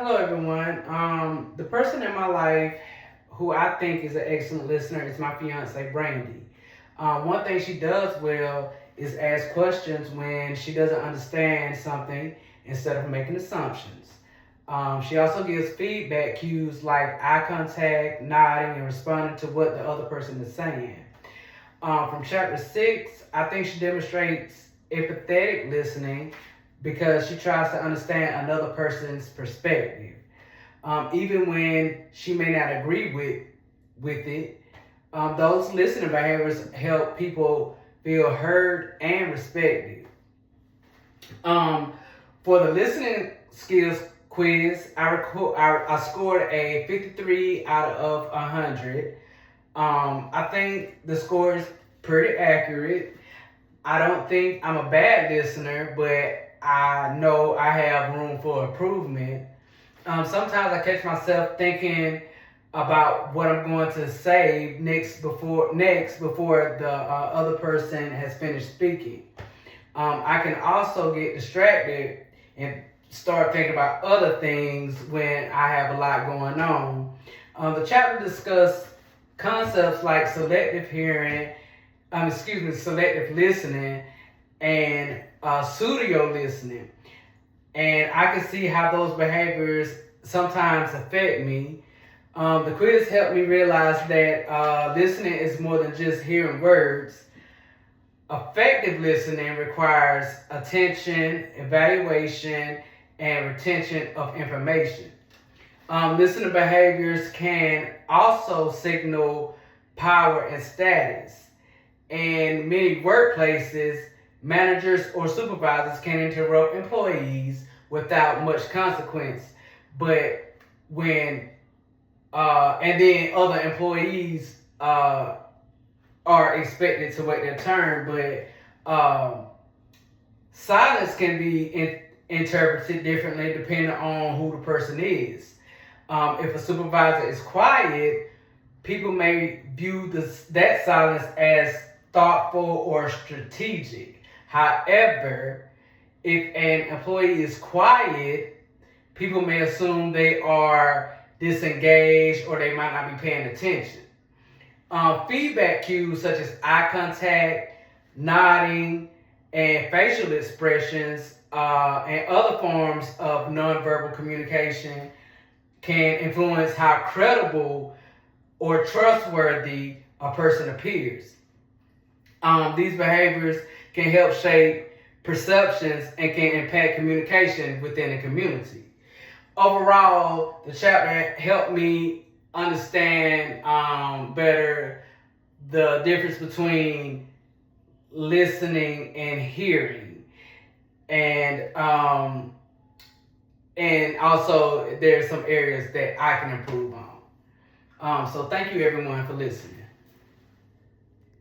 Hello, everyone. The person in my life who I think is an excellent listener is my fiance, Brandy. One thing she does well is ask questions when she doesn't understand something instead of making assumptions. She also gives feedback cues like eye contact, nodding, and responding to what the other person is saying. From chapter 6, I think she demonstrates empathetic listening because she tries to understand another person's perspective. Even when she may not agree with it, those listening behaviors help people feel heard and respected. Um, for the listening skills quiz, I scored a 53 out of 100. I think the score is pretty accurate. I don't think I'm a bad listener, but I know I have room for improvement. Sometimes I catch myself thinking about what I'm going to say next before the other person has finished speaking. I can also get distracted and start thinking about other things when I have a lot going on. The chapter discussed concepts like selective listening and pseudo listening. And I can see how those behaviors sometimes affect me. The quiz helped me realize that listening is more than just hearing words. Effective listening requires attention, evaluation, and retention of information. Listening behaviors can also signal power and status. In many workplaces, managers or supervisors can interrupt employees without much consequence, but when and then other employees are expected to wait their turn, but silence can be interpreted differently depending on who the person is. If a supervisor is quiet, people may view that silence as thoughtful or strategic. However, if an employee is quiet, people may assume they are disengaged or they might not be paying attention. Feedback cues such as eye contact, nodding, and facial expressions and other forms of nonverbal communication can influence how credible or trustworthy a person appears. These behaviors can help shape perceptions and can impact communication within a community. Overall, the chapter helped me understand better the difference between listening and hearing, and also there's some areas that I can improve on. So thank you everyone for listening.